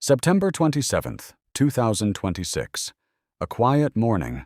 September 27th, 2026. A quiet morning.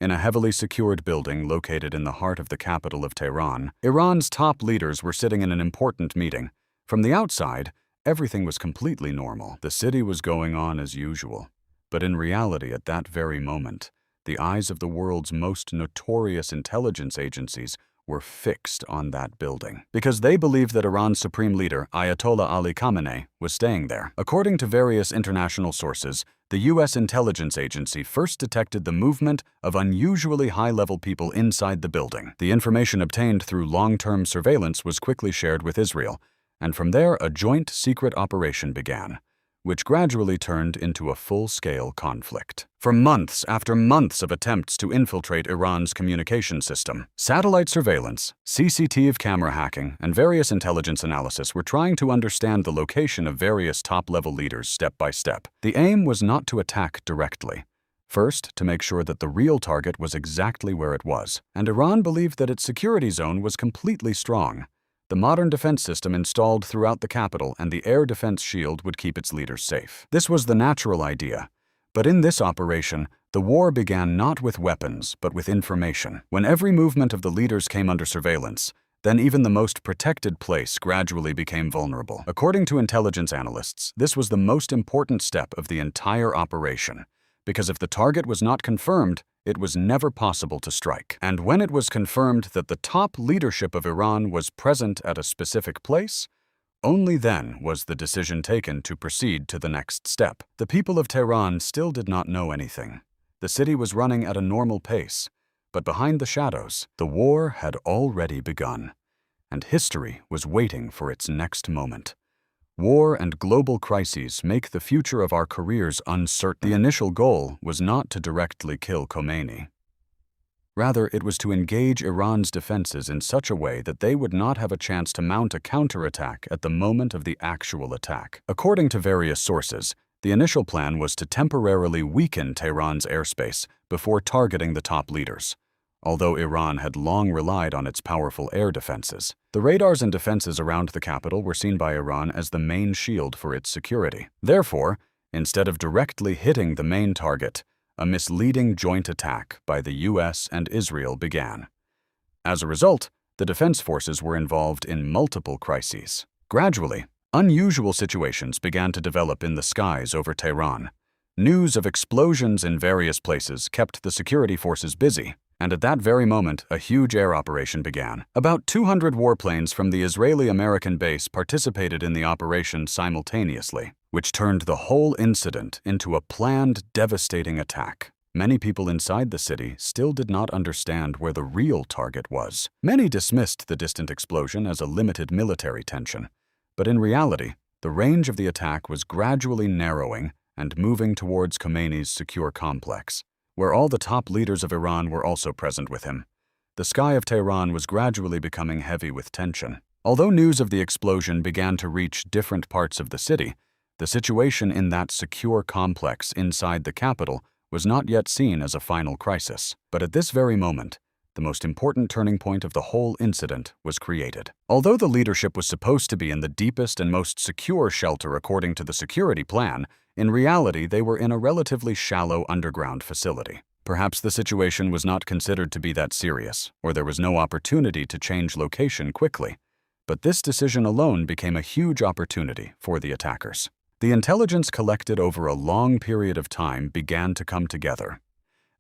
In a heavily secured building located in the heart of the capital of Tehran, Iran's top leaders were sitting in an important meeting. From the outside, everything was completely normal. The city was going on as usual. But in reality, at that very moment, the eyes of the world's most notorious intelligence agencies were fixed on that building, because they believed that Iran's supreme leader, Ayatollah Ali Khamenei, was staying there. According to various international sources, the U.S. intelligence agency first detected the movement of unusually high-level people inside the building. The information obtained through long-term surveillance was quickly shared with Israel, and from there a joint secret operation began, which gradually turned into a full-scale conflict. For months after months of attempts to infiltrate Iran's communication system, satellite surveillance, CCTV camera hacking, and various intelligence analysis were trying to understand the location of various top-level leaders step by step. The aim was not to attack directly. First, to make sure that the real target was exactly where it was, and Iran believed that its security zone was completely strong. The modern defense system installed throughout the capital and the air defense shield would keep its leaders safe. This was the natural idea. But in this operation, the war began not with weapons, but with information. When every movement of the leaders came under surveillance, then even the most protected place gradually became vulnerable. According to intelligence analysts, this was the most important step of the entire operation, because if the target was not confirmed, it was never possible to strike. And when it was confirmed that the top leadership of Iran was present at a specific place, only then was the decision taken to proceed to the next step. The people of Tehran still did not know anything. The city was running at a normal pace, but behind the shadows, the war had already begun, and history was waiting for its next moment. War and global crises make the future of our careers uncertain. The initial goal was not to directly kill Khomeini. Rather, it was to engage Iran's defenses in such a way that they would not have a chance to mount a counterattack at the moment of the actual attack. According to various sources, the initial plan was to temporarily weaken Tehran's airspace before targeting the top leaders. Although Iran had long relied on its powerful air defenses, the radars and defenses around the capital were seen by Iran as the main shield for its security. Therefore, instead of directly hitting the main target, a misleading joint attack by the U.S. and Israel began. As a result, the defense forces were involved in multiple crises. Gradually, unusual situations began to develop in the skies over Tehran. News of explosions in various places kept the security forces busy, and at that very moment, a huge air operation began. About 200 warplanes from the Israeli-American base participated in the operation simultaneously, which turned the whole incident into a planned, devastating attack. Many people inside the city still did not understand where the real target was. Many dismissed the distant explosion as a limited military tension, but in reality, the range of the attack was gradually narrowing and moving towards Khomeini's secure complex, where all the top leaders of Iran were also present with him. The sky of Tehran was gradually becoming heavy with tension. Although news of the explosion began to reach different parts of the city, the situation in that secure complex inside the capital was not yet seen as a final crisis. But at this very moment, the most important turning point of the whole incident was created. Although the leadership was supposed to be in the deepest and most secure shelter according to the security plan, in reality they were in a relatively shallow underground facility. Perhaps the situation was not considered to be that serious, or there was no opportunity to change location quickly. But this decision alone became a huge opportunity for the attackers. The intelligence collected over a long period of time began to come together.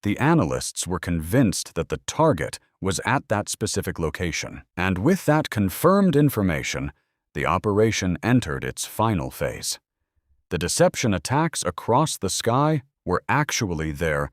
The analysts were convinced that the target was at that specific location, and with that confirmed information, the operation entered its final phase. The deception attacks across the sky were actually their